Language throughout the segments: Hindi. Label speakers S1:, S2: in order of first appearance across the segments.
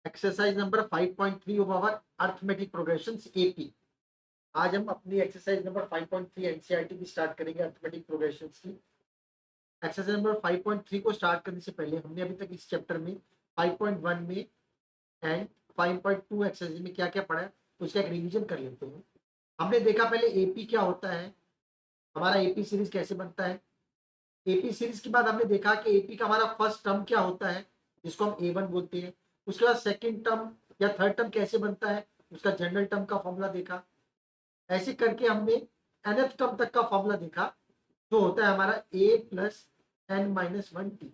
S1: Exercise number 5.3 of our arithmetic progressions AP. आज हम अपनी एक्सरसाइज नंबर 5.3 एनसीईआरटी की स्टार्ट करेंगे अर्थमेटिक प्रोग्रेशंस की। एक्सरसाइज नंबर 5.3 को स्टार्ट करने से पहले हमने अभी तक इस चैप्टर में 5.1 में एंड 5.2 एक्सरसाइज में क्या क्या पढ़ा है उसका एक रिवीजन कर लेते हैं। हमने देखा पहले एपी क्या होता है, हमारा एपी सीरीज कैसे बनता है। एपी सीरीज के बाद हमने देखा कि एपी का हमारा फर्स्ट टर्म क्या होता है जिसको हम ए1 बोलते हैं। उसके बाद सेकेंड टर्म या थर्ड टर्म कैसे बनता है, उसका जनरल टर्म का फॉर्मूला देखा। ऐसे करके हमने nth टर्म तक का फॉर्मूला देखा जो होता है हमारा a plus n minus 1t।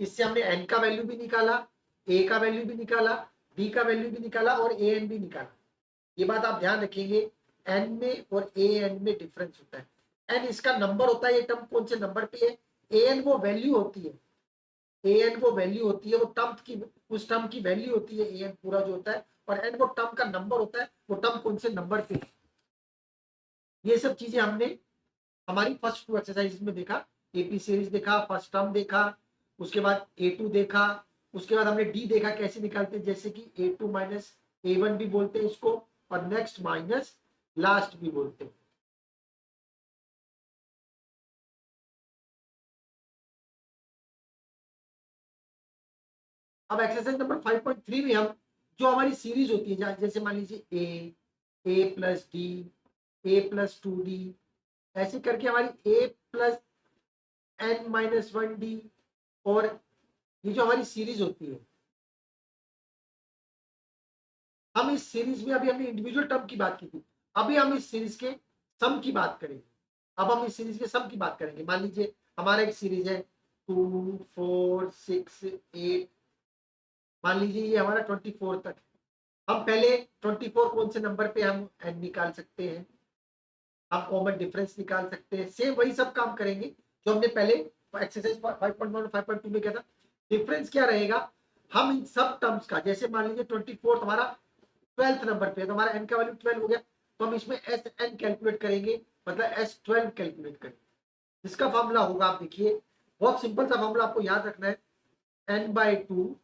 S1: इससे हमने n का वैल्यू भी निकाला, a का वैल्यू भी निकाला, b का वैल्यू भी निकाला और an भी निकाला। ये बात आप ध्यान रखेंगे, n में और an में डिफरेंस होता है। n इसका नंबर होता है, ये टर्म कौन से नंबर पे है। an वो वैल्यू होती है, an वो वैल्यू होती है, वो टर्म की, उस टर्म की वैल्यू होती है an पूरा जो होता है, और n वो टर्म का नंबर होता है, वो टर्म कौन से नंबर पे है। ये सब चीजें हमने हमारी फर्स्ट टू एक्सरसाइज में देखा। एपी सीरीज देखा, फर्स्ट टर्म देखा, उसके बाद A2 देखा, उसके बाद हमने डी देखा कैसे निकालते हैं, जैसे कि A2 माइनस A1 भी बोलते हैं इसको, और नेक्स्ट माइनस लास्ट भी बोलते हैं। अब एक्सरसाइज नंबर 5.3 में हम जो हमारी सीरीज होती है, जैसे मान लीजिए ए प्लस डी, ए प्लस 2d, ऐसे करके हमारी ए प्लस एन माइनस 1d, और ये जो हमारी सीरीज होती है, हम इस सीरीज में अभी हमने इंडिविजुअल टर्म की बात की थी, अभी हम इस सीरीज के सम की बात करेंगे। अब हम इस सीरीज के सम की बात करेंगे। मान लीजिए हमारा एक सीरीज है 2 4 6 8, मान लीजिए ये हमारा 24 तक है। हम पहले 24 कौन से नंबर पे हम n निकाल सकते हैं, हम कॉमन डिफरेंस निकाल सकते हैं। सेम वही सब काम करेंगे जो हमने पहले एक्सरसाइज 5.1 और 5.2 में किया था। डिफरेंस क्या रहेगा, हम इन सब टर्म्स का, जैसे मान लीजिए 24 हमारा 12th नंबर पे है तो हमारा n का वैल्यू 12 हो गया, तो हम इसमें एस एन कैलकुलेट करेंगे, मतलब S12 कैलकुलेट करेंगे। जिसका फॉर्मूला होगा, आप देखिए बहुत सिंपल सा फॉर्मूला आपको याद रखना है, n/2।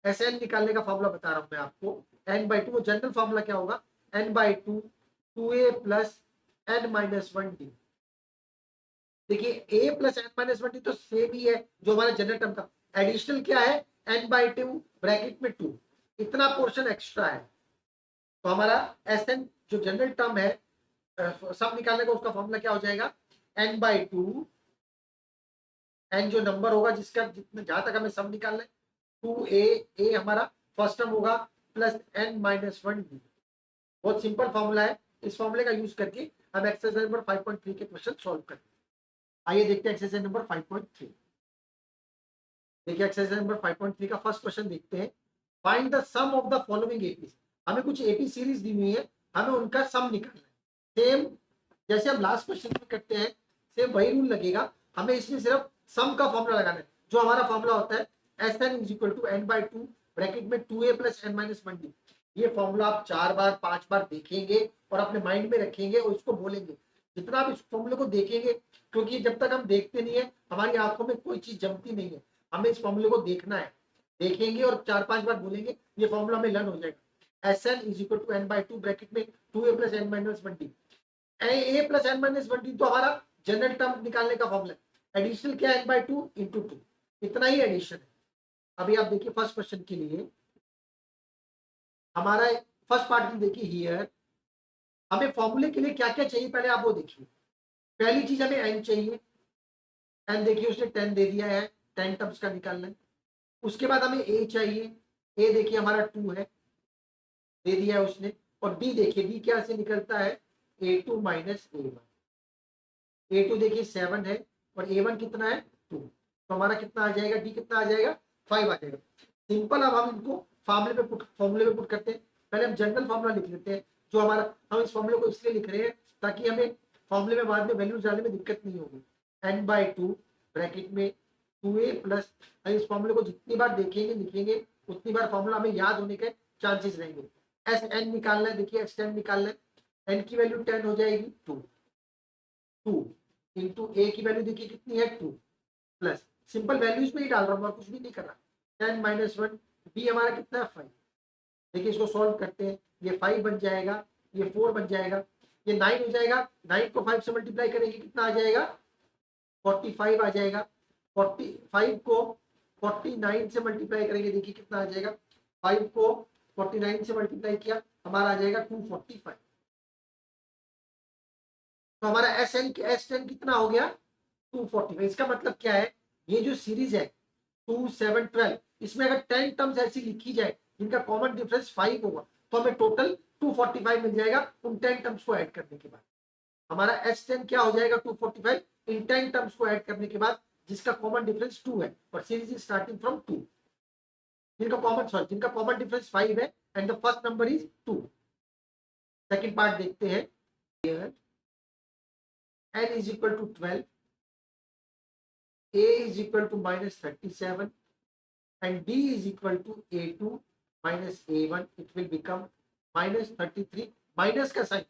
S1: एस एन निकालने का फॉर्मूला बता रहा हूं मैं आपको, n/2 वो जनरल फॉर्मूला क्या होगा, n/2 2a plus n minus 1d। देखिए a plus n minus 1d तो सेम ही है जो हमारा जनरल टर्म का। एडिशनल क्या है, n/2 ब्रैकेट में 2, इतना पोर्शन एक्स्ट्रा है। तो हमारा एस एन जो जनरल टर्म है, सब निकालने का उसका फॉर्मूला क्या हो जाएगा, n/2, n जो नंबर होगा जिसका जितने जहां तक हमें सब निकालना है, 2a हमारा फर्स्ट टर्म होगा प्लस एन माइनस 1d। बहुत सिंपल फॉर्मूला है, इस फॉर्मूले का यूज करके हम एक्सरसाइज नंबर 5.3 के क्वेश्चन सॉल्व करें। आइए देखते हैं एक्सरसाइज नंबर 5.3। देखिए एक्सरसाइज नंबर 5.3 का फर्स्ट क्वेश्चन देखते हैं। Find the sum of the following AP. हमें कुछ एपी सीरीज दी हुई है, हमें उनका सम निकालना है। सेम जैसे हम लास्ट क्वेश्चन में करते हैं, सेम वही रूल लगेगा। हमें इसमें सिर्फ सम का फॉर्मूला लगाना है, जो हमारा फॉर्मूला होता है S N is equal to n/2 bracket में 2a plus n minus 1d। ये फॉर्मूला आप 4 बार 5 बार देखेंगे और अपने माइंड में रखेंगे और इसको बोलेंगे जितना आप इस फॉर्मूले को देखेंगे, क्योंकि जब तक हम देखते नहीं है हमारी आंखों में कोई चीज जमती नहीं है। हमें इस फॉर्मूले को देखना है, देखेंगे और 4-5 बार बोलेंगे, ये फॉर्मूला हमें लर्न हो जाएगा। S N is equal to n/2 bracket में 2a plus n minus 1d। A plus n minus 1d तो हमारा जनरल टर्म निकालने का फॉर्मूला है। एडिशनल क्या है, n/2 इंटू 2, इतना ही एडिशन है। अभी आप देखिए फर्स्ट क्वेश्चन के लिए हमारा फर्स्ट पार्ट में देखिए हियर हमें फॉर्मूले के लिए क्या क्या चाहिए पहले आप वो देखिए। पहली चीज हमें एन चाहिए, एन देखिए उसने 10 दे दिया है, 10 टर्म्स का निकालना है। उसके बाद हमें ए चाहिए, ए देखिए हमारा 2 है, दे दिया है उसने। और डी देखिए, डी क्या से निकलता है, A2 माइनस A1। A2 देखिए 7 है और A1 कितना है 2, तो हमारा कितना आ जाएगा, डी कितना आ जाएगा 5 आ जाएगा। सिंपल। अब हम इनको फॉर्मूले पे पुट करते हैं। पहले हम जनरल फॉर्मूला लिख लेते हैं, जो हमारा, हम इस फॉर्मूले को इसलिए लिख रहे हैं ताकि हमें फॉर्मूले में बाद में वैल्यूज डालने में दिक्कत नहीं होगी। n/2 ब्रैकेट में 2a प्लस, इस फॉर्मूले को जितनी बार देखेंगे लिखेंगे उतनी बार फॉर्मूला हमें याद होने के चांसेस रहेंगे। एस एन निकालना है, देखिए एक्सटेंड निकालना है, एन की वैल्यू 10 हो जाएगी, 2 इंटू ए की वैल्यू देखिए कितनी है 2, प्लस सिंपल वैल्यूज में ही डाल रहा हूँ और कुछ भी नहीं कर रहा। 10 माइनस 1 बी हमारा कितना है 5। देखिए इसको सॉल्व करते हैं, ये 5 बन जाएगा, ये 4 बन जाएगा, ये 9 हो जाएगा। 9 को 5 से मल्टीप्लाई करेंगे कितना आ जाएगा 45 आ जाएगा। 45 को 49 से मल्टीप्लाई करेंगे, देखिए कितना आ जाएगा। 5 को 49 से मल्टीप्लाई किया, हमारा आ जाएगा 245। तो हमारा S10 कितना हो गया 245। इसका मतलब क्या है, ये जो सीरीज है 2 7 12, इसमें अगर 10 टर्म्स ऐसी लिखी जाए जिनका कॉमन डिफरेंस 5 होगा, तो हमें टोटल 245 मिल जाएगा उन 10 टर्म्स को ऐड करने के बाद। हमारा S10 क्या हो जाएगा 245 इन 10 टर्म्स को ऐड करने के बाद, जिसका कॉमन डिफरेंस 2 है और सीरीज इज स्टार्टिंग फ्रॉम 2। जिनका कॉमन डिफरेंस 5 है and the first number is 2। Second part देखते हैं। n is equal to 12, a is equal to minus 37 and b is equal to a2 minus a1, it will become minus 33, minus का साइन,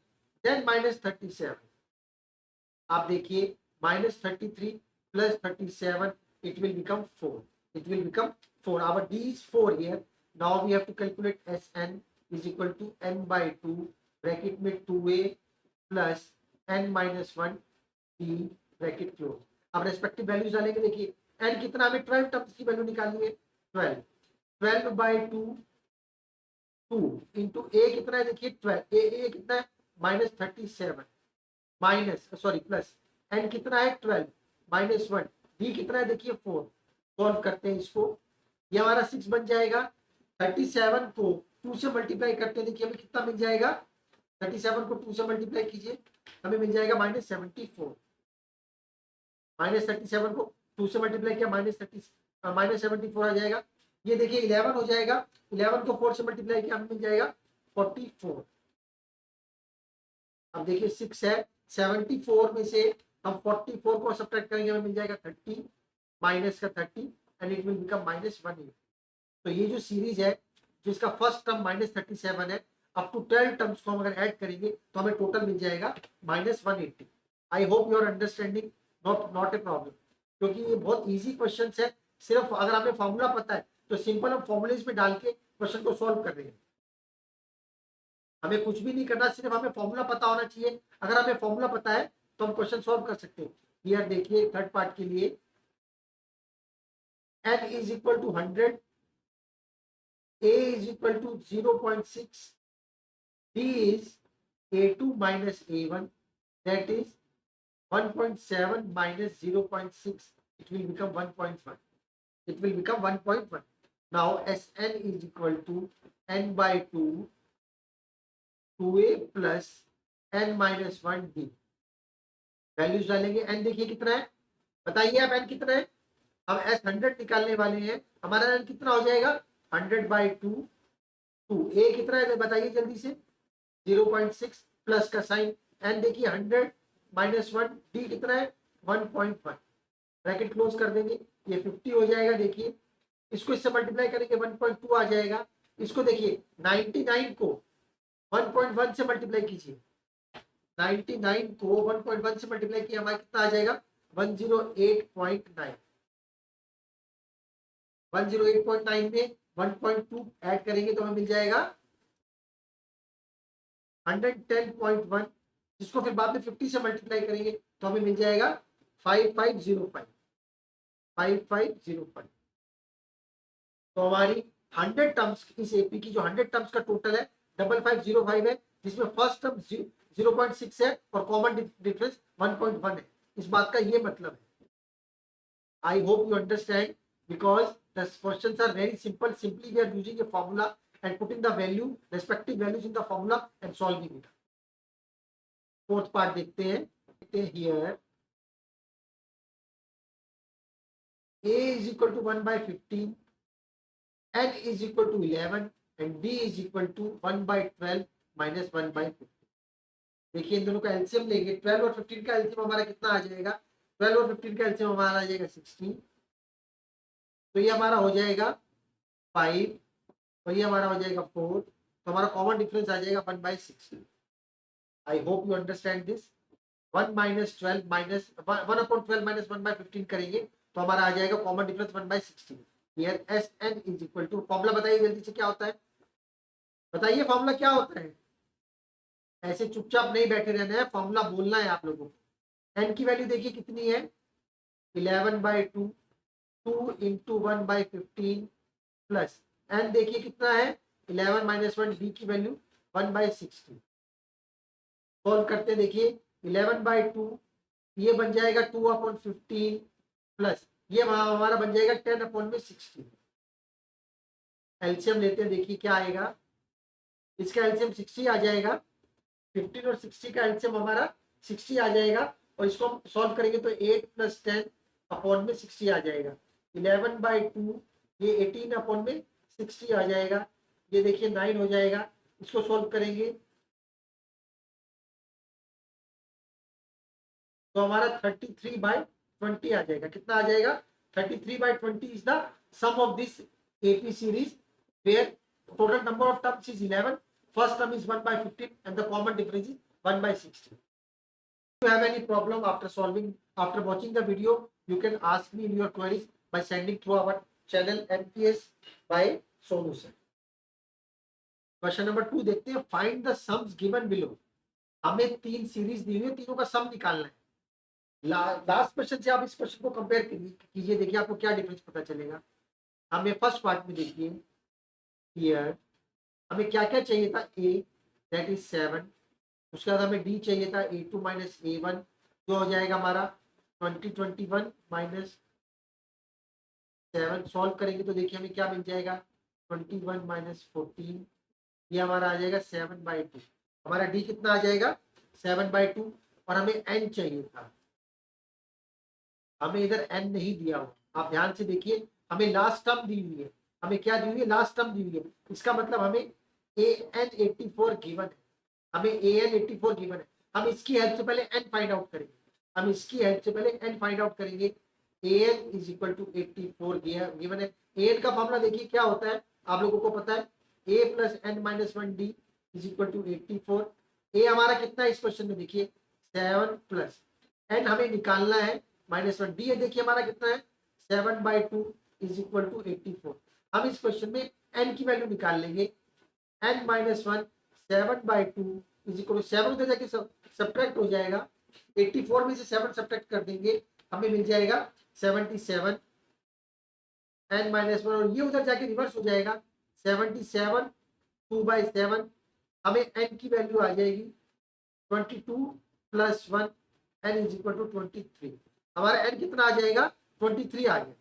S1: then minus 37। आप देखिए minus 33 plus 37, it will become 4, it will become 4। our d is 4 here। now we have to calculate Sn is equal to n by 2 bracket में 2a plus n minus 1 d bracket close. अब रेस्पेक्टिव वैल्यूज डालेंगे। देखिए n कितना, हमें 12 टर्म्स की वैल्यू निकालनी है। 12 बाई 2 2 इंटू a कितना है, देखिए 12 a कितना है -37 माइनस सॉरी प्लस n कितना है 12 -1 d कितना है देखिए 4। सॉल्व करते हैं इसको, ये हमारा 6 बन जाएगा। 37 को 2 से मल्टीप्लाई करते हैं, देखिए हमें कितना मिल जाएगा। 37 को 2 से मल्टीप्लाई कीजिए, हमें मिल जाएगा -74। -37 को 2 से मल्टीप्लाई किया -74 आ जाएगा। ये देखिए 11 हो जाएगा। 11 को 4 से मल्टीप्लाई किया हमें मिल जाएगा 44। अब देखिए 6 है, 74 में से हम 44 को सब्ट्रैक्ट करेंगे, हमें मिल जाएगा 30 माइनस का 30 एंड इट विल बिकम -180। तो ये जो सीरीज है जिसका फर्स्ट टर्म -37 है, अप टू 12 टर्म्स को हम अगर ऐड करेंगे तो हमें टोटल मिल जाएगा -180। I hope you are understanding, not a problem, क्योंकि ये बहुत इजी क्वेश्चन है। सिर्फ अगर हमें फॉर्मूला पता है तो सिंपल हम फॉर्मूलेज में डाल के क्वेश्चन को सॉल्व कर रहे हैं। हमें कुछ भी नहीं करना, सिर्फ हमें फॉर्मूला पता होना चाहिए। अगर हमें फॉर्मूला पता है तो हम क्वेश्चन सॉल्व कर सकते हैं। हियर देखिए थर्ड पार्ट के लिए n is equal to 100, a is equal to 0.6, b is a2 minus a1, that is 1.7 minus 0.6, it will become 1.1, it will become 1.1। now Sn is equal to n by 2 2a plus n minus 1 d। Values डालेंगे। n देखिए कितना है, बताइए आप n कितना है। हम S100 निकालने वाले हैं, हमारा n कितना हो जाएगा 100 बाई 2 2 a कितना है बताइए जल्दी से 0.6 प्लस का साइन n देखिए 100 माइनस 1 d कितना है 1.1 ब्रैकेट क्लोज कर देंगे, ये 50 हो जाएगा। देखिए इसको इससे मल्टीप्लाई करेंगे 1.2 आ जाएगा। इसको देखिए 99 को 1.1 से मल्टीप्लाई कीजिए, 99 को 1.1 से मल्टीप्लाई किया हमारा कितना आ जाएगा 108.9। 108.9 में 1.2 ऐड करेंगे तो हमें मिल जाएगा 110.1, जिसको फिर बाद में 50 से मल्टीप्लाई करेंगे तो हमें मिल जाएगा 5505। तो हमारी 100 टर्म्स इस एपी की जो 100 टर्म्स का टोटल है 5505 है, जिसमें फर्स्ट टर्म 0.6 है और कॉमन डिफरेंस 1.1 है। इस बात का ये मतलब है। आई hope you understand, because the questions are very simple, simply we are using a formula and putting the respective values in the formula and solving it। Fourth part देखते हैं। here a is equal to 1 by 15, n is equal to 11 and b is equal to 1 by 12 minus 1 by 15। देखिए इन दोनों का एलसीएम लेंगे, 12 और 15 का एलसीएम हमारा कितना आ जाएगा, 12 और 15 का एलसीएम हमारा आ जाएगा 16, तो ये हमारा हो जाएगा 5 और ये हमारा हो जाएगा 4, तो हमारा कॉमन डिफरेंस आ जाएगा 1 by 16। I hope you understand this. 1 minus 12 minus 1/12 minus 1 by 15 करेंगे तो हमारा आ जाएगा common difference 1 by 16। Here S N is equal to, formula बताइए जल्दी से क्या होता है, बताइए फॉर्मूला क्या होता है। ऐसे चुपचाप नहीं बैठे रहना है, फॉर्मूला बोलना है आप लोगों को। एन की वैल्यू देखिए कितनी है, 11/2, 2 × 1/15 प्लस एन देखिए कितना है, 11 - 1, डी की वैल्यू 1/60। सॉल्व करते देखिए, 11/2 ये बन जाएगा 2/15 प्लस ये हमारा बन जाएगा 10/16। एलसीएम लेते हैं, देखिए क्या आएगा, इसका एलसीएम 60 आ जाएगा, 15 और 60 का एलसीएम हमारा 60 आ जाएगा, और इसको हम सॉल्व करेंगे तो 8 + 10/60 आ जाएगा। 11/2 ये 18/60 आ जाएगा, ये देखिए 9 हो जाएगा। इसको सॉल्व करेंगे तो हमारा 33/20 आ जाएगा। कितना आ जाएगा, 33/20 is the sum of this AP series where total number of terms is 11, first term is 1/15 and the common difference is 1/60. If you have any problem after watching the video, you can ask me in your queries by sending through our channel MPS by Sonu sir. Question number 2 देखते हैं, find the sums given below. हमें 3 सीरीज दी हुई है, तीनों का सम निकालना है। लास्ट क्वेश्चन से आप इस क्वेश्चन को कंपेयर कीजिए, देखिए आपको क्या डिफरेंस पता चलेगा। हमें फर्स्ट पार्ट में देखिए, हियर हमें क्या क्या चाहिए था, ए दैट इज 7, उसके बाद हमें डी चाहिए था A2 - A1 जो हो जाएगा हमारा 20/21 - 7। सॉल्व करेंगे तो देखिए हमें क्या मिल जाएगा, 21 - 14, ये हमारा आ जाएगा 7/2। हमारा डी कितना आ जाएगा, 7/2, और हमें एन चाहिए था, हमें इधर एन नहीं दिया हुआ। आप ध्यान से देखिए, हमें लास्ट टर्म दी हुई है, हमें क्या दी हुई है, लास्ट टर्म दी हुई है। इसका मतलब हमें AN84 गिवन है, हमें AN84 गिवन है। हम इसकी हेल्प से पहले एन फाइंड आउट करेंगे, हम इसकी हेल्प से पहले एन फाइंड आउट करेंगे। AN = 84 गिवन है। AN का फॉर्मूला देखिए क्या होता है, आप लोगों को पता है, A + n - 1D = 84। ए हमारा कितना है इस क्वेश्चन में, देखिए 7 प्लस एन हमें निकालना है -1, डी देखिए हमारा कितना है, 7/2 = 84। हम इस क्वेश्चन में एन की वैल्यू निकाल लेंगे, n - 1 7/2 7 उधर जाके सब्ट्रैक्ट हो जाएगा, 84 में से 7 सब्ट्रैक्ट कर देंगे, हमें मिल जाएगा 77, n - 1, और ये उधर जाके रिवर्स हो जाएगा, 77 2/7, हमें n की वैल्यू आ जाएगी 22 + 1, n = 23। हमारा n कितना आ जाएगा, 23 आ गया।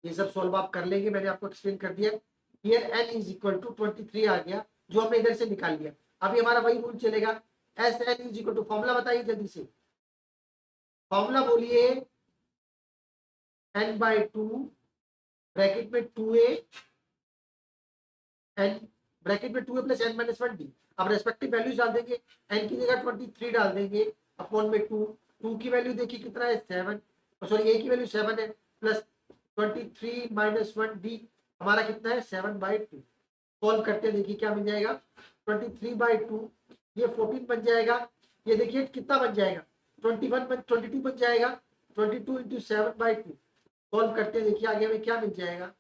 S1: ये सब सॉल्व आप कर लेंगे, मैंने आपको एक्सप्लेन कर दिया। हियर n = 23 आ गया, जो हमने इधर से निकाल लिया। अभी हमारा वही रूल चलेगा, SN = फॉर्मूला बताइए जल्दी से, फॉर्मूला बोलिए, n/2 ब्रैकेट में 2a n ब्रैकेट में 2a + n - 1d। अब रेस्पेक्टिव वैल्यूज डाल देंगे, n की जगह 23 डाल देंगे, अपॉन में 2 की वैल्यू देखिए कितना है, 7, सॉरी a की वैल्यू 7 है, प्लस 23 - 1d हमारा कितना है, 7/2। सॉल्व करते हैं, देखिए क्या मिल जाएगा, 23/2 ये 14 बन जाएगा, ये देखिए कितना बन जाएगा, 22 बन जाएगा, 22 × 7/2। सॉल्व करते हैं, देखिए आगे हमें क्या मिल जाएगा,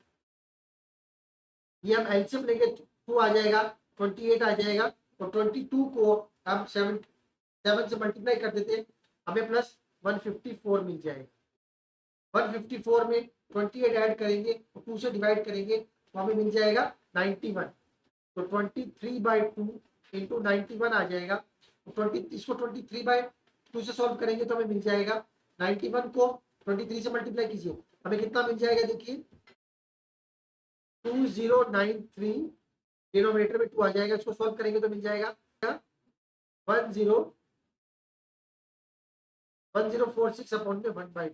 S1: ये हम एलसीएम लेंगे 2 आ जाएगा, 28 आ जाएगा, और 22 को हम 7 से मल्टीप्लाई कर देते हैं, हमें प्लस 154 मिल जाएगा। 154 में 28 ऐड करेंगे, 2 से डिवाइड करेंगे तो हमें मिल जाएगा 91। तो 23/2 × 91 आ जाएगा, इसको 23/2 से सॉल्व करेंगे तो हमें मिल जाएगा 91 को 23 से मल्टीप्लाई कीजिए, हमें कितना मिल जाएगा, देखिए 2093, डिनोमिनेटर में 2 आ जाएगा, इसको सॉल्व करेंगे तो मिल जाएगा 1046/1/2।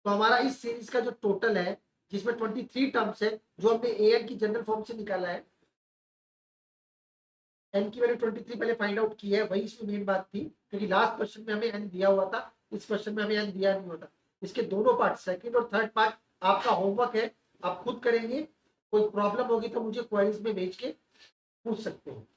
S1: तो हमारा इस सीरीज का जो टोटल है, जिसमें 23 टर्म्स है, जो हमने an की जनरल फॉर्म से निकाला है, n की वैल्यू 23 पहले फाइंड आउट की है, वही इसमें मेन बात थी, क्योंकि लास्ट क्वेश्चन में हमें n दिया हुआ था, इस क्वेश्चन में हमें n दिया नहीं होता। इसके दोनों पार्ट, सेकंड और थर्ड पार्ट आपका होमवर्क है, आप खुद करेंगे। कोई प्रॉब्लम होगी तो मुझे क्वेरीज में भेज के पूछ सकते हैं।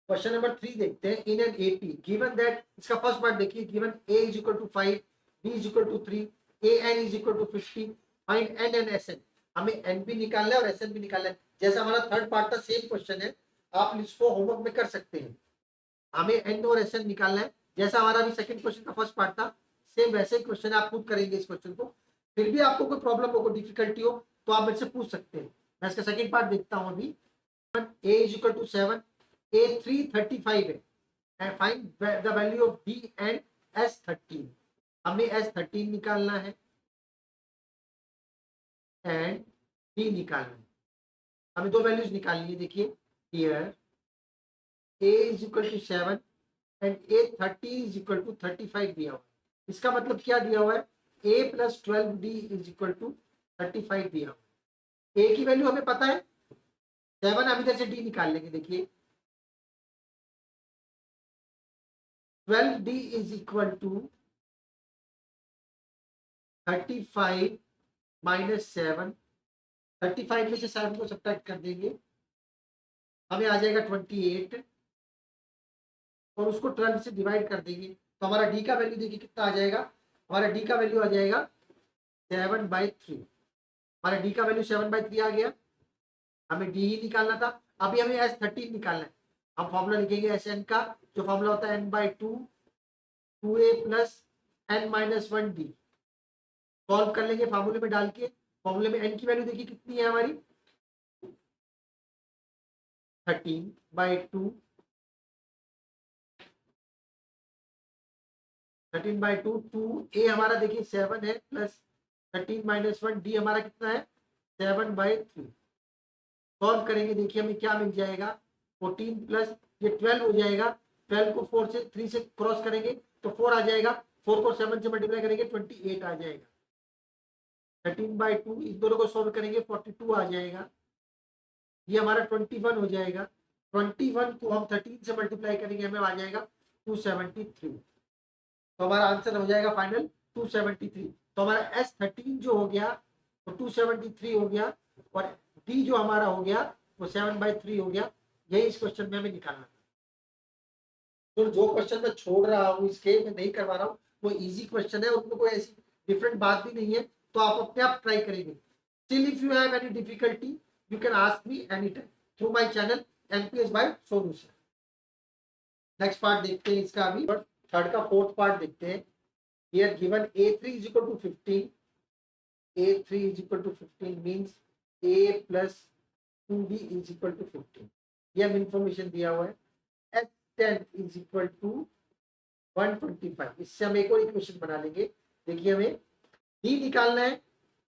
S1: क्वेश्चन नंबर 3 देखते हैं, in an AP given that, इसका फर्स्ट पार्ट देखिए, given a = 5, b = 3, a n is equal to 50, find n and S n. हमें एन भी निकालना है और एस एन भी निकालना है। जैसा हमारा थर्ड पार्ट था सेम क्वेश्चन है, आप इसको होमवर्क में कर सकते हैं। हमें एन और एस एन निकालना है, जैसा हमारा अभी सेकंड क्वेश्चन का फर्स्ट पार्ट था, सेम वैसे ही क्वेश्चन है, आप खुद करेंगे इस क्वेश्चन को। फिर भी आपको कोई प्रॉब्लम हो, कोई डिफिकल्टी हो, तो आप मेरे से पूछ सकते हैं। मैं इसका सेकंड पार्ट देखता हूं अभी। ए इज इक्वल टू 7, ए 335 है, and find the value of D and S 13। हमें एस 13 निकालना है एंड डी निकालना है। हमें दो वैल्यूज निकालनी है। देखिए here a is equal to 7 and a 30 is equal to 35 दिया हुआ है। इसका मतलब क्या दिया हुआ है, a plus 12d is equal to 35 दिया हुआ है। ए की वैल्यू हमें पता है 7, हम इधर से डी निकाल लेंगे। देखिए 12d is equal to 35 minus 7, 35 में से 7 को सब्ट्रैक्ट कर देंगे, हमें आ जाएगा 28, और उसको 12 से डिवाइड कर देंगे तो हमारा डी का वैल्यू देखिए कितना आ जाएगा। हमारा डी का वैल्यू आ जाएगा 7/3। हमारा डी का वैल्यू 7/3 आ गया। हमें डी ही निकालना था। अभी हमें एस 13 निकालना है। हम फॉर्मूला लिखेंगे एस एन का, जो फॉर्मूला होता है n/2 2a plus n-1d। Solve कर लेंगे फॉर्मूले में डाल के। फॉर्मूले में n की वैल्यू देखिए कितनी है हमारी 13/2, 13/2, 2a हमारा देखिए 7 है, प्लस 13-1d हमारा कितना है 7/3। सॉल्व करेंगे, देखिए हमें क्या मिल जाएगा 14 प्लस ये 12 हो जाएगा। 12 को 4 से 3 से क्रॉस करेंगे तो 4 आ जाएगा। 4 को 7 से मल्टीप्लाई करेंगे 28 आ जाएगा। 13/2 इस दोनों को सॉल्व करेंगे 42 आ जाएगा। ये हमारा 21 हो जाएगा। 21 को हम 13 से मल्टीप्लाई करेंगे, हमें आ जाएगा 273। तो हमारा आंसर हो जाएगा फाइनल 273। तो हमारा S13 जो हो गया वो 273 हो गया, और डी जो हमारा हो गया वो 7/3 हो गया। यही इस क्वेश्चन में हमें निकालना था। तो जो क्वेश्चन मैं छोड़ रहा हूँ, इसके मैं नहीं करवा रहा हूँ, वो इजी क्वेश्चन है, उसमें कोई ऐसी डिफरेंट बात भी नहीं है, तो आप अपने आप ट्राई करेंगे। Still if you have any difficulty you can ask me any time through my channel MPS by solution. Next part देखते हैं इसका। अभी थर्ड का फोर्थ पार्ट देखते हैं। Here given a3 is equal to 15, a3 is equal to 15 means a plus 2b is equal to 15। ये हम इंफॉर्मेशन दिया हुआ है। s10 is equal to 125। इससे हम एक और इक्वेशन बना लेंगे। देखिए हमें d निकालना है।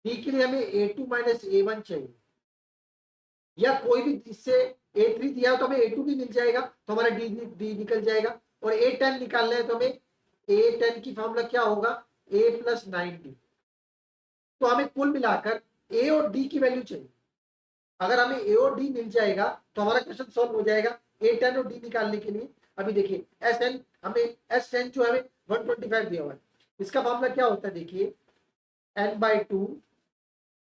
S1: d के लिए हमें a2 माइनस a1 चाहिए, या कोई भी इससे a3 दिया हो तो हमें a2 भी मिल जाएगा, तो हमारा d निकल जाएगा। और a10 निकालना है तो हमें a10 की फॉर्मूला क्या होगा a प्लस 9d। तो हमें कुल मिलाकर a और d की वैल्यू चाहिए। अगर हमें a और d मिल जाएगा तो हमारा क्वेश्चन सॉल्व हो जाएगा a10 और d निकालने के लिए। अभी देखिए sn, हमें s10 जो है 125 दिया हुआ है। इसका फॉर्मूला क्या होता है देखिए n/2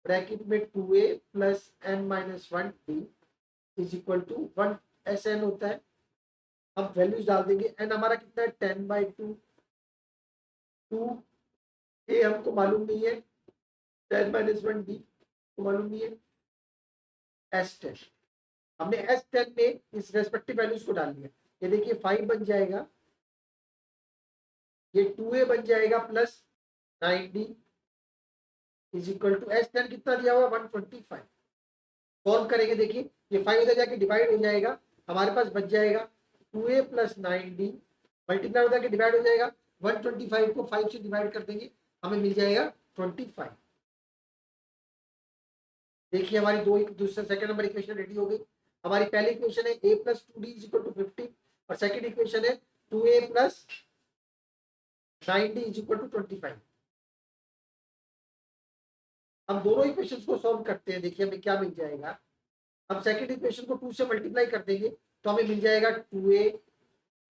S1: ब्रैकेट में 2a plus n-1d is equal to 1 sn होता है। हम वैल्यूज डाल देंगे। n हमारा कितना है 10/2, 2a हमको मालूम नहीं है, 10-1d को मालूम नहीं है, s10 हमने s10 में इस रेस्पेक्टिव वैल्यूज को डाल दिया। ये देखिए 5 बन जाएगा, ये 2a बन जाएगा plus 9d is equal to s10 कितना दिया हुआ 125। सॉल्व करेंगे, देखिए ये 5 उधर जाके डिवाइड हो जाएगा, हमारे पास बच जाएगा 2a प्लस 9d मल्टीप्लाई उधर के डिवाइड हो जाएगा। 125 को 5 से डिवाइड कर देंगे, हमें मिल जाएगा 25। देखिए हमारी दूसरा सेकंड नंबर इक्वेशन रेडी हो गई। हमारी पहली इक्वेशन है a plus 2d is equal to 15, और सेकंड इक्वेशन है 2a plus 9d is equal to 25। हम दोनों इक्वेशंस को सॉल्व करते हैं। देखिए हमें क्या मिल जाएगा। हम सेकंड इक्वेशन को 2 से मल्टीप्लाई कर देंगे तो हमें मिल जाएगा 2a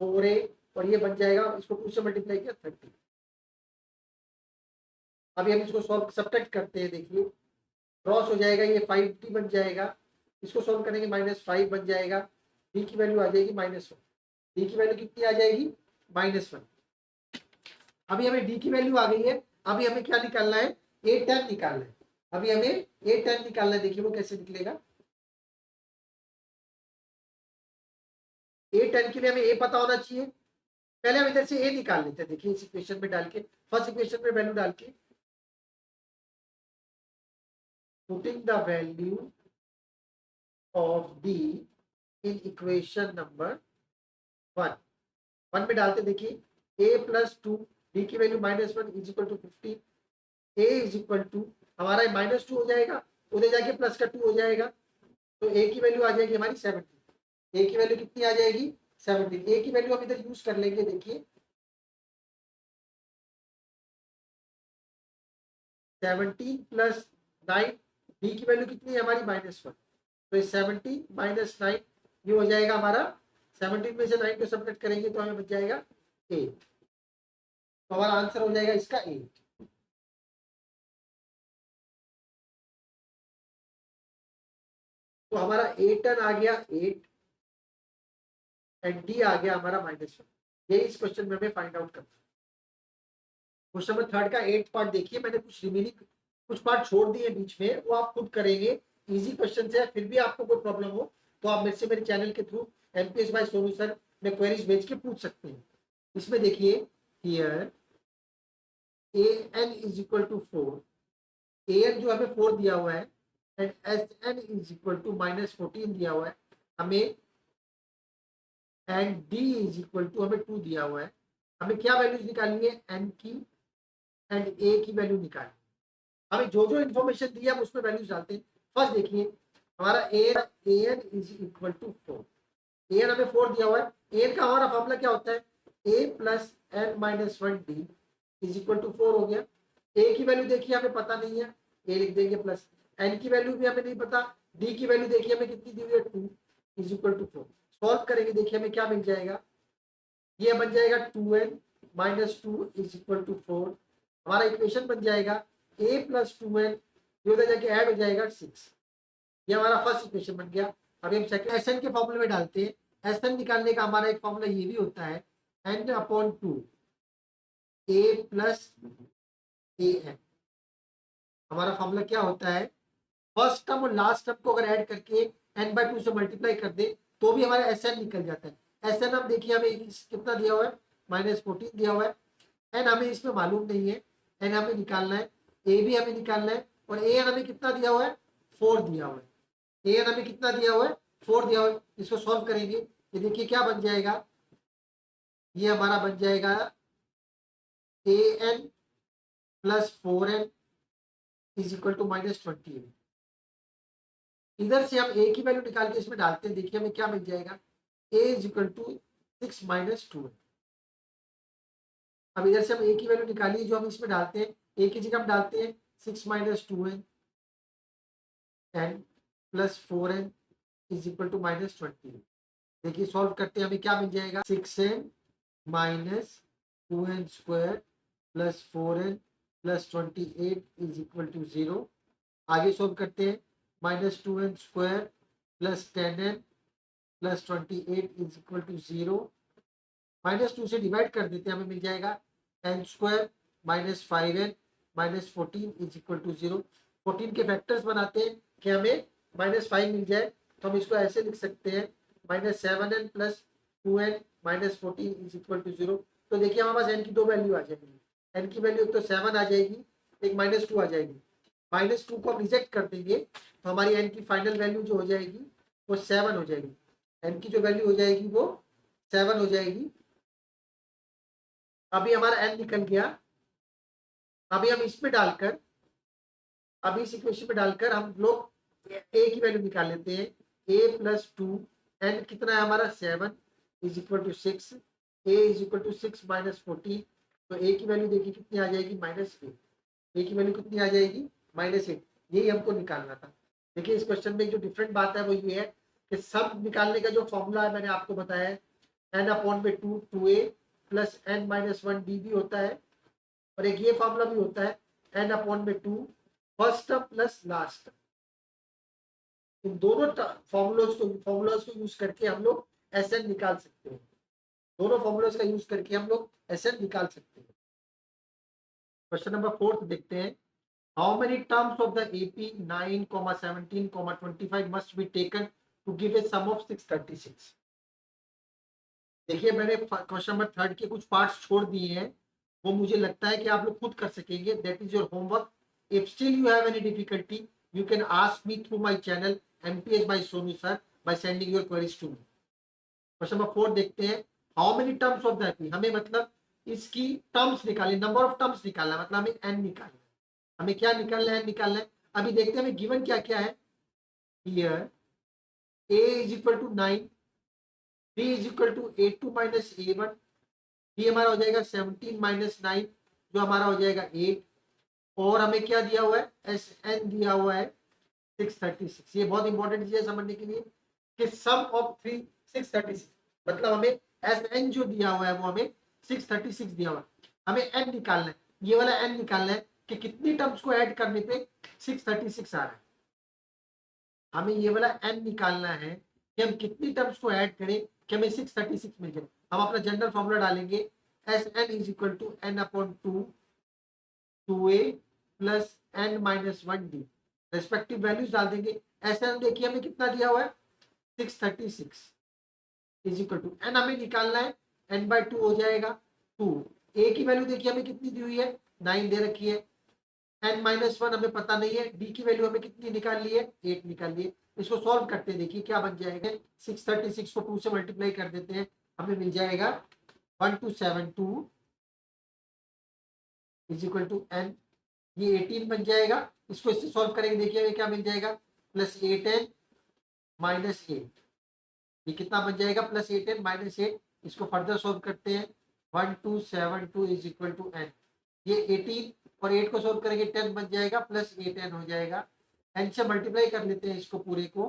S1: 4a, और ये बन जाएगा, इसको 2 से मल्टीप्लाई किया 30। अभी हम इसको सॉल्व सब्ट्रैक्ट करते हैं। देखिए क्रॉस हो जाएगा, ये 5d बन जाएगा, इसको सॉल्व करेंगे -5 बन जाएगा। d की वैल्यू आ जाएगी -1। d की वैल्यू कितनी आ जाएगी -1। अभी हमें d की वैल्यू आ गई है अभी हमें क्या निकालना है, A10 निकालना है। अभी हमें A10 निकालना है, देखिए वो कैसे निकलेगा। A10 के लिए हमें A पता होना चाहिए। पहले हम इधर से A निकाल लेते हैं, देखिए इस इक्वेशन में डाल के, फर्स्ट इक्वेशन में वैल्यू डाल के, putting the value of D in equation number 1 1 में डालते, देखिए A+2 D की value -1 is equal to 15, A is equal to हमारा -2 हो जाएगा, उधर जाके प्लस का 2 हो जाएगा, तो A की वैल्यू आ जाएगी हमारी 17। A की वैल्यू कितनी आ जाएगी, 17। A की वैल्यू हम इधर यूज कर लेंगे, देखिए 17 + 9, D की वैल्यू कितनी है हमारी -1, तो 17 - 9 ये हो जाएगा हमारा, 17 में से 9 को सबट्रैक्ट करेंगे तो हमें बच जाएगा 8, तो हमारा आंसर हो जाएगा इसका 8। तो हमारा A10 आ गया 8 एंड D आ गया हमारा -1। ये इस क्वेश्चन में हमें फाइंड आउट करना है। क्वेश्चन नंबर 3 का 8 पार्ट देखिए, मैंने कुछ रिमेनिंग कुछ पार्ट छोड़ दिए बीच में, वो आप खुद करेंगे। इजी क्वेश्चन है, फिर भी आपको कोई प्रॉब्लम हो तो आप मेरे से मेरे चैनल के through MPS by Sonu sir में क्वेरीज भेज के पूछ सकते हैं। इसमें देखिए here an is equal to 4, an जो हमें 4 दिया हुआ है and sn is equal to -14 दिया हुआ है हमें, and d is equal to हमें 2 दिया हुआ है। हमें क्या वैल्यूज निकालनी है, n की एंड a की वैल्यू निकालनी है। हमें जो जो इन्फॉर्मेशन दी है हम उसमें वैल्यूज डालते हैं। फर्स्ट देखिए हमारा an is equal to 4, an हमें 4 दिया हुआ है। an का हमारा फॉर्मूला क्या होता है, a plus n minus 1d is equal to 4 हो गया। a की वैल्यू देखिए हमें पता नहीं है, a लिख देंगे, प्लस n की वैल्यू भी हमें नहीं पता, d की वैल्यू देखिए हमें कितनी दी हुई है 2 इज इक्वल टू 4। सॉल्व करेंगे, देखिए हमें क्या मिल जाएगा, ये बन जाएगा 2n minus 2 is equal to 4। हमारा इक्वेशन बन जाएगा a प्लस 2n, ये उधर जाके ऐड हो जाएगा 6। ये हमारा फर्स्ट इक्वेशन बन गया। अभी हम सेकंड एसएन के फॉर्मूले में डालते हैं। एसएन निकालने का हमारा एक फॉर्मूला ये भी होता है, n/2 a प्लस an। हमारा फॉर्मूला क्या होता है, फर्स्ट टर्म और लास्ट टर्म को अगर ऐड करके n/2 से मल्टीप्लाई कर दे तो भी हमारा एसएन निकल जाता है। एसएन हम देखिए हमें कितना दिया हुआ है, -14 दिया हुआ है। एन हमें इसमें मालूम नहीं है, एन हमें निकालना है, ए भी हमें निकालना है, और ए एन हमें कितना दिया हुआ है, 4 दिया हुआ है। ए एन हमें कितना दिया हुआ है, 4 दिया हुआ है। इसको सॉल्व करेंगे, ये देखिए क्या बन जाएगा, ये हमारा बन जाएगा a n plus 4n is equal to -28। इधर से हम ए की वैल्यू निकाल के इसमें डालते हैं, देखिए हमें क्या मिल जाएगा, ए इज इक्वल टू 6 - 2। अब इधर से हम ए की वैल्यू निकालिए, जो हम इसमें डालते हैं, ए की जगह हम डालते हैं 6 - 2n and plus 4n is equal to -20। देखिए सॉल्व करते हैं, हमें क्या मिल जाएगा, 6n minus 2n square plus 4n plus 28 is equal to 0। आगे सॉल्व करते हैं, -2n square plus 10n plus 28 is equal to 0। -2 से डिवाइड कर देते हैं, हमें मिल जाएगा n square minus 5n minus 14 is equal to 0। 14 के फैक्टर्स बनाते हैं कि हमें -5 मिल जाए, तो हम इसको ऐसे लिख सकते हैं, -7n plus 2n minus 14 is equal to 0। तो देखिए हमारे पास n की दो वैल्यू आ जाएगी, n की वैल्यू एक तो 7 आ जाएगी, एक -2 आ जाएगी। -2 को हम रिजेक्ट कर देंगे तो हमारी n की फाइनल वैल्यू जो हो जाएगी वो 7 हो जाएगी। n की जो वैल्यू हो जाएगी वो 7 हो जाएगी। अभी हमारा n निकल गया। अभी हम इसमें डालकर, अभी इस इक्वेशन में डालकर हम लोग a की वैल्यू निकाल लेते हैं, a प्लस 2, n कितना है हमारा 7 is equal to 6, a is equal to 6 minus 14। तो a की वैल्यू देखिए कितनी आ जाएगी, -8। a की वैल्यू कितनी आ जाएगी, -8। यही हमको निकालना था। देखिए इस क्वेश्चन में जो डिफरेंट बात है वो ये है कि सब निकालने का जो फॉर्मूला है मैंने आपको बताया है, n/2 2a plus n minus 1d भी होता है, और एक ये फॉर्मूला भी होता है n/2 first term plus last term. इन दोनों फॉर्मूलाज को यूज करके हम लोग एसएन निकाल सकते हैं। दोनों फॉर्मूलाज का यूज करके हम लोग एसएन निकाल सकते हैं। क्वेश्चन नंबर 4 देखते हैं। How many terms of the AP 9, 17, 25 must be taken to give a sum of 636। देखिए मैंने क्वेश्चन नंबर 3 के कुछ पार्ट्स छोड़ दिए हैं, वो मुझे लगता है कि आप लोग खुद कर सकेंगे। That is your homework. If still you have any difficulty you can ask me through my channel MPS by Sonu sir by sending your queries to me. Question number 4 देखते हैं। How many terms of the AP, हमें मतलब इसकी टर्म्स निकालनी, नंबर ऑफ टर्म्स निकालना, मतलब हमें एन निकालना है। हमें क्या निकालना है? निकालना है। अभी देखते हैं हमें गिवन क्या क्या है। Here a is equal to 9, b is equal to a2 minus a1, b हमारा हो जाएगा 17 माइनस 9 जो हमारा हो जाएगा 8, और हमें क्या दिया हुआ है? एस एन दिया हुआ है 636। ये बहुत इंपॉर्टेंट चीज है समझने के लिए कि सम ऑफ 636, मतलब हमें एस एन जो दिया हुआ है वो हमें 636 दिया हुआ है। हमें एन निकालना है, ये वाला एन निकालना है कि कितनी टर्म्स को ऐड करने पे 636 आ रहा है। हमें ये वाला एन निकालना है कि हम कितनी टर्म्स को ऐड करें कि हमें 636 मिल जाए। हम अपना जनरल फॉर्मूला डालेंगे, S N is equal to n upon 2 a plus n minus 1 d, respective values डाल देंगे। एस एन देखिए हमें कितना दिया हुआ है? 636 इज इक्वल टू एन हमें निकालना है, एन बाय 2 हो जाएगा 2। ए की वैल्यू देखिए हमें कितनी दी हुई है? 9 दे रखी है। एन माइनस 1 हमें पता नहीं है। डी की वैल्यू हमें कितनी निकाल ली है? 8 निकाल ली है। इसको सॉल्व करते हैं, देखिए क्या बन जाएगा। 636 को 2 से मल्टीप्लाई कर देते हैं, हमें मिल जाएगा 1272 इज इक्वल टू एन, ये 18 बन जाएगा। इसको इससे सॉल्व करेंगे, देखिए हमें क्या मिल जाएगा? प्लस 8n माइनस 8, ये कितना बन जाएगा? Plus 8n minus 8। इसको फर्दर सॉल्व करते हैं, 1272 इज इक्वल टू एन, ये 18 और 8 को सॉल्व करेंगे 10 बन जाएगा, प्लस 8n हो जाएगा। n से मल्टीप्लाई कर लेते हैं इसको पूरे को,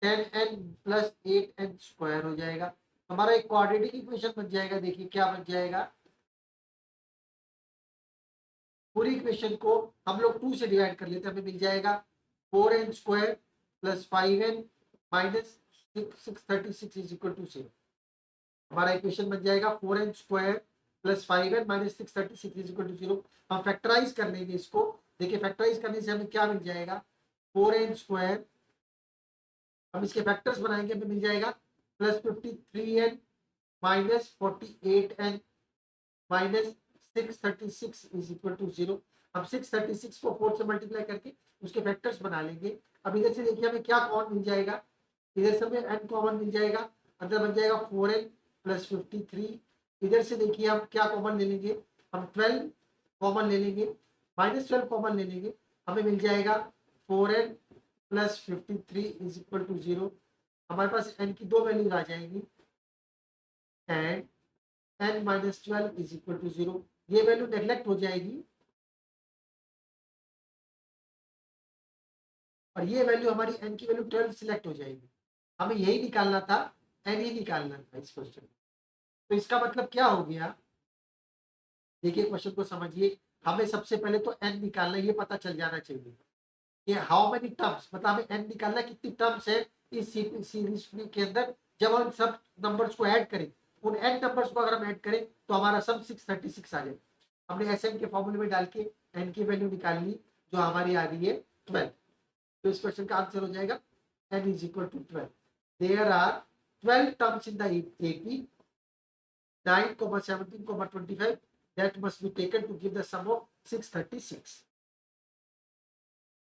S1: 10n प्लस 8n स्क्वायर हो जाएगा। हमारा एक क्वाड्रेटिक इक्वेशन बन जाएगा। देखिए क्या बन जाएगा? पूरी इक्वेशन को हम लोग 2 से डिवाइड कर लेते हैं, हमें मिल जाएगा 4n square plus 5n minus 636 is equal to 0। हमारा इक्वेशन बन जाएगा 4n square plus 5n minus 636 is equal to 0। हम फैक्टराइज कर लेंगे इसको। देखिए फैक्टराइज करने से हमें क्या मिल जाएगा? 4n स्क्वायर, हम इसके फैक्टर्स बनाएंगे, हमें मिल जाएगा plus 53n minus 48n minus 636 is equal to 0। हम 636 को 4 से मल्टीप्लाई करके उसके फैक्टर्स बना लेंगे। अब इधर से देखिए हमें क्या कॉमन मिल जाएगा? इधर से हमें n कॉमन मिल जाएगा, अंदर बन जाएगा 4n प्लस 53। इधर से देखिए हम क्या कॉमन ले लेंगे? हम 12 कॉमन ले लेंगे, माइनस 12 कॉमन ले लेंगे, हमें मिल जाएगा 4n plus 53 is equal to 0। हमारे पास n की दो वैल्यूज आ जाएंगी, and n minus 12 is equal to 0। ये वैल्यू नेग्लेक्ट हो जाएगी और ये वैल्यू हमारी n की वैल्यू 12 सिलेक्ट हो जाएगी। हमें यही निकालना था, n ही निकालना था इस क्वेश्चन में। तो इसका मतलब क्या हो गया? देखिए क्वेश्चन को समझिए। हमें सबसे पहले तो n निकालना, ये पता चल जाना चाहिए कि हाउ मेनी टर्म्स, मतलब हमें n निकालना कितनी टर्म्स है इस सीरीज के अंदर। जब हम सब नंबर्स को ऐड करें, उन n नंबर्स को अगर हम ऐड करें तो हमारा सम 636 आ जाए। हमने Sn के फॉर्मूले में डाल के n की वैल्यू निकाल ली जो हमारी आ रही है 12। तो इस क्वेश्चन का आंसर हो जाएगा n is equal to 12। There are 12 terms in the AP 9, 17, 25 that must be taken to give the sum of 636।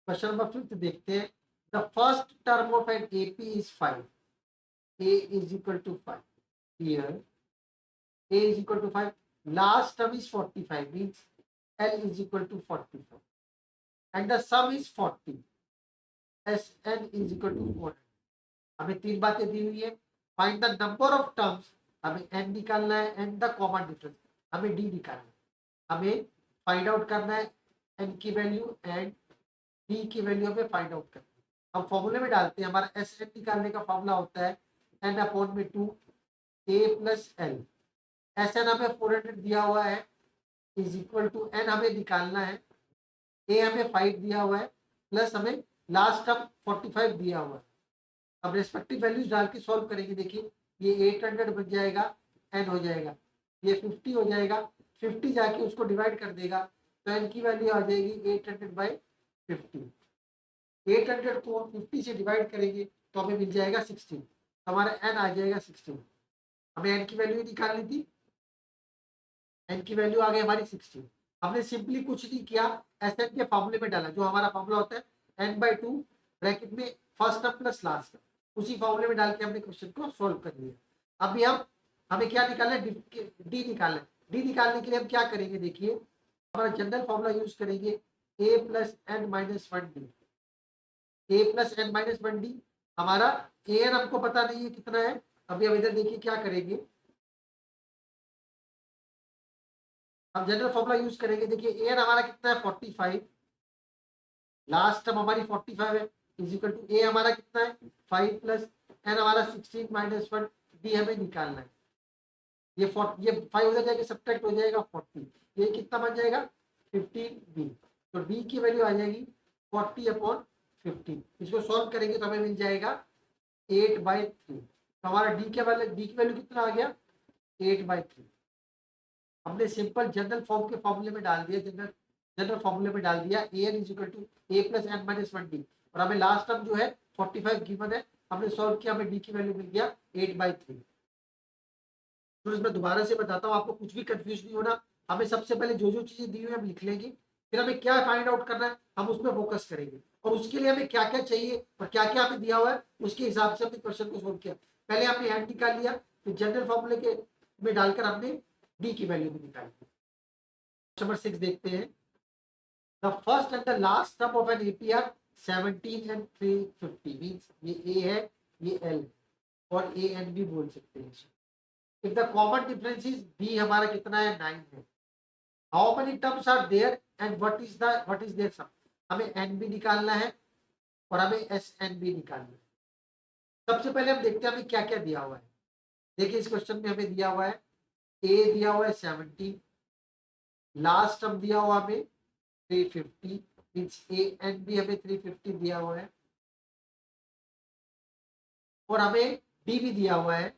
S1: Question number 5 देखते हैं। The first term of an AP is 5, a is equal to 5, here a is equal to 5, last term is 45 means L is equal to 45 and the sum is 40, Sn is equal to 400। हमें तीन बातें दी हुई है। Find the number of terms, हमें n निकालना है एंड द कॉमन डिफरेंस, हमें d निकालना है। हमें फाइंड आउट करना है n की वैल्यू एंड d की वैल्यू हमें फाइंड आउट करना है। हम फॉर्मूले में डालते हैं, हमारा Sn निकालने का फॉर्मूला होता है n अपॉन में 2 a प्लस एल। Sn हमें 400 दिया हुआ है इज इक्वल टू n हमें निकालना है, a हमें 5 दिया हुआ है प्लस हमें लास्ट टर्म 45 दिया हुआ है। अब रेस्पेक्टिव वैल्यूज डाल के सॉल्व करेंगे। देखिए ये 800 बन जाएगा, n हो जाएगा, ये 50 हो जाएगा, 50 जाके उसको डिवाइड कर देगा, तो n की वैल्यू आ जाएगी 800/50। 800 को 50 से डिवाइड करेंगे तो हमें मिल जाएगा 16, हमारा n आ जाएगा 16। हमें n की वैल्यू निकालनी थी, n की वैल्यू आ गई हमारी 16। हमने सिंपली कुछ नहीं किया, Sn के फॉर्मूले में डाला, जो हमारा फॉर्मूला होता है n/2 ब्रैकेट में first term plus last term, उसी फॉर्मूले में डाल के हमने क्वेश्चन को सॉल्व कर लिया। अभी हमें क्या निकालना है, डी निकालना है। डी निकालने के लिए हम क्या करेंगे, देखिए हमारा जनरल फॉर्मूला यूज करेंगे a + n - 1d। a + n - 1d हमारा an हमको पता नहीं है कितना है। अभी हम इधर देखिए क्या करेंगे, हम जनरल फॉर्मूला यूज करेंगे। देखिए an हमारा कितना है 45, लास्ट टर्म हमारी 45 है, इज इक्वल टू a हमारा कितना है 5 + n हमारा 16 - 1 d हमें निकालना है। ये 5 उधर जाके सब्ट्रैक्ट हो जाएगा 40, ये कितना बन जाएगा 15b। तो d की वैल्यू आ जाएगी 40/15। इसको सॉल्व करेंगे तो हमें मिल जाएगा 8/3। तो हमारा d की वैल्यू कितना आ गया 8/3। हमने सिंपल जनरल फॉर्म के फॉर्मूले में डाल दिया, जनरल फॉर्मूले में डाल दिया an = a + n - 1d, और हमें लास्ट टर्म जो है 45 गिवन है, हमने सॉल्व किया, हमें d की वैल्यू मिल गया 8/3। तो मैं दोबारा से बताता हूँ, आपको कुछ भी कंफ्यूज नहीं होना। हमें सबसे पहले जो जो चीजें दी हुई है हम लिख लेंगे, फिर हमें क्या फाइंड आउट करना है हम उस पर फोकस करेंगे, और उसके लिए हमें क्या क्या चाहिए और क्या क्या हमें दिया हुआ है उसके हिसाब से हमने क्वेश्चन को सोल्व किया। पहले हमने एन निकाल लिया, फिर जनरल फॉर्मूले के में डालकर हमने डी की वैल्यू भी निकाली। क्वेश्चन नंबर 6 देखते हैं। The first and the last term of an AP are 17 and 350, means ये ए है, ये एल है, और ए एन भी बोल सकते हैं। If the common difference is b, हमारा कितना है 9 है। How many terms are there and what is their sum. हमें एन भी निकालना है और हमें एस एन भी निकालना है। सबसे पहले हम देखते हैं हमें क्या क्या दिया हुआ है। देखिए इस क्वेश्चन में हमें दिया हुआ है ए दिया हुआ है 17, लास्ट टर्म दिया हुआ हमें 350, मींस ए एन भी हमें 350 दिया हुआ है, और हमें डी भी दिया हुआ है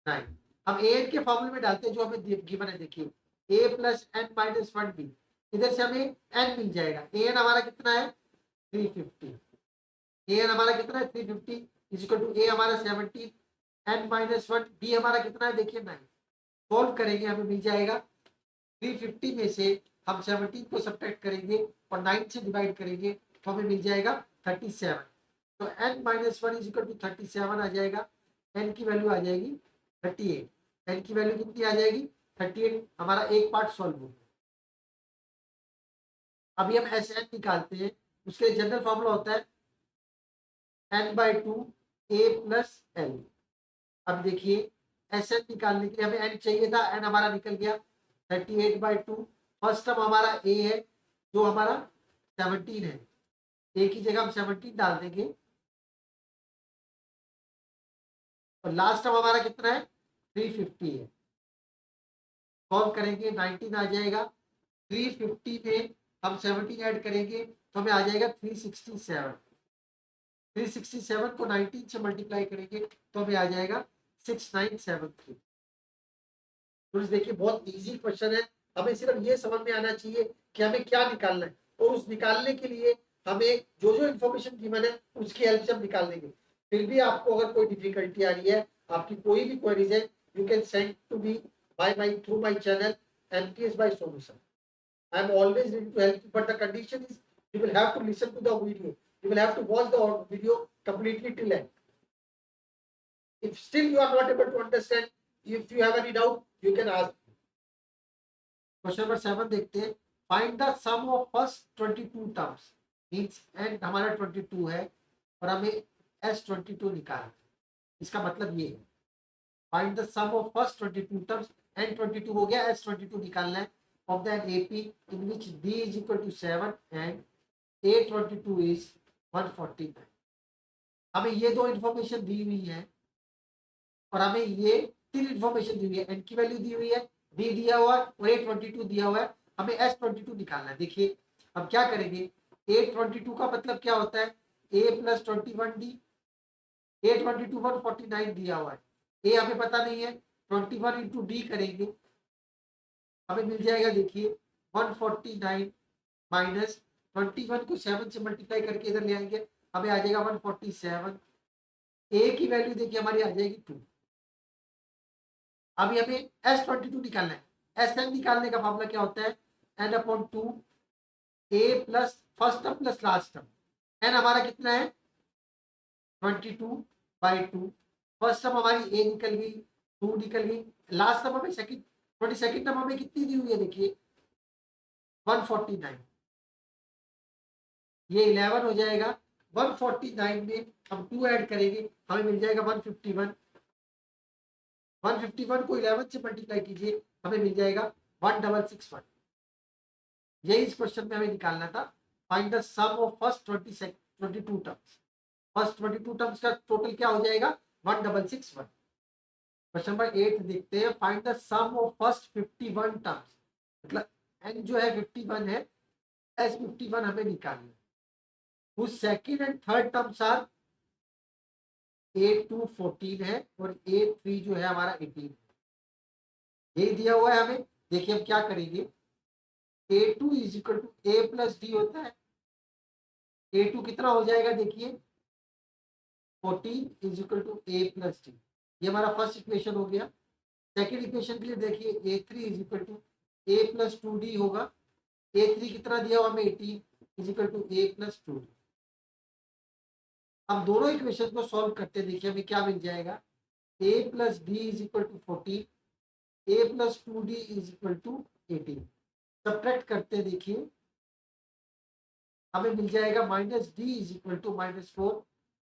S1: 9। हम ए एन के फॉर्मूले में डालते हैं जो हमें गिवन है। देखिए a + n - 1d, इधर से हमें n मिल जाएगा। ए एन हमारा कितना है 350, ए एन हमारा कितना है 350 इज इक्वल टू ए हमारा 17, n - 1 d हमारा कितना है देखिए 9। सॉल्व करेंगे हमें मिल जाएगा 350 में से हम 17 को सब्ट्रैक्ट करेंगे और 9 से डिवाइड करेंगे तो हमें मिल जाएगा 37। तो n - 1 इज इक्वल टू 37 आ जाएगा। n की वैल्यू आ जाएगी 38। n की वैल्यू कितनी आ जाएगी 38। हमारा एक पार्ट सॉल्व हो गया। अभी हम एस एन निकालते हैं, उसके लिए जनरल फॉर्मूला होता है n/2 a + l। अब देखिए एस एन निकालने के लिए हमें n चाहिए था, n हमारा निकल गया 38/2। फर्स्ट टर्म हमारा a है जो हमारा 17 है, a की जगह हम 17 डाल देंगे, और लास्ट टर्म हमारा कितना है 350 है। सॉल्व करेंगे 19 आ जाएगा। 350 में हम 17 ऐड करेंगे तो हमें आ जाएगा 367। 367 को 19 से मल्टीप्लाई करेंगे तो हमें आ जाएगा 6973। तो देखिए बहुत इजी क्वेश्चन है, हमें सिर्फ ये समझ में आना चाहिए कि हमें क्या निकालना है, और उस निकालने के लिए हमें जो जो इन्फॉर्मेशन गिवन है उसकी हेल्प से हम निकाल लेंगे। फिर भी आपको अगर कोई डिफिकल्टी आ रही है, आपकी कोई भी क्वेरीज है, you can send to me by my through my channel MPS by Solution. I am always ready to help you, but the condition is you will have to listen to the video. You will have to watch the video completely till end. If still you are not able to understand, if you have any doubt, you can ask. Question number 7 देखते हैं। Find the sum of first 22 terms, means n हमारा 22 है और हमें s22 निकालना। इसका मतलब ये है find the sum of first 22 terms, n22 हो गया, s22 निकालना है of the AP in which D is equal to 7 and A22 is 149। हमें ये दो इंफॉर्मेशन दी हुई है और हमें ये तीन इंफॉर्मेशन दी हुई है। n की वैल्यू दी हुई है, D दिया हुआ है और A22 दिया हुआ है। हमें S22 निकालना है। देखिए हम क्या करेंगे, A22 का मतलब क्या होता है A + 21D। A22 149 दिया हुआ है, A हमें पता नहीं है, 21 × D करेंगे हमें मिल जाएगा देखिए 149 माइनस 21 को 7 से मल्टीप्लाई करके इधर ले आएंगे, हमें आ जाएगा 147। ए की वैल्यू देखिए हमारी आ जाएगी 2। अभी हमें S22 निकालना है। SN निकालने का फॉर्मूला क्या होता है, n/2 a plus first term plus last term. n हमारा कितना है 22/2। फर्स्ट टर्म हमारी a निकल गई, 2 निकल गई, लास्ट टर्म हमें सेकंड 22nd टर्म हमें कितनी दी हुई है देखिए 149, ये 11 हो जाएगा। 149 में हम 2 ऐड करेंगे, हमें मिल जाएगा 151। 151 को 11 से मल्टीप्लाई कीजिए, हमें मिल जाएगा 1661। यही इस क्वेश्चन में हमें निकालना था। Find the sum of first 22 terms. First 22 terms का टोटल क्या हो जाएगा 1661। क्वेश्चन नंबर 8 देखते हैं। Find the sum of first 51 terms, मतलब n जो है 51 है, S51 हमें निकालना है। उस second and third terms are A2 14 है और A3 जो है हमारा 18 है। यही दिया हुआ है हमें। देखिए हम क्या करेंगे, A2 is equal to A plus D होता है। A2 कितना हो जाएगा देखिए 14 is equal to A plus D. ये हमारा फर्स्ट इक्वेशन हो गया। सेकेंड इक्वेशन के लिए देखिए A3 is equal to A plus 2D होगा। A3 कितना दिया हुआ हमें 18 is equal to A plus 2D। हम दोनों इक्वेशन को सॉल्व करते हैं, देखिए हमें क्या मिल जाएगा, A plus D is equal to 14, A plus 2D is equal to 18। Subtract करते देखिए हमें मिल जाएगा minus D is equal to -4।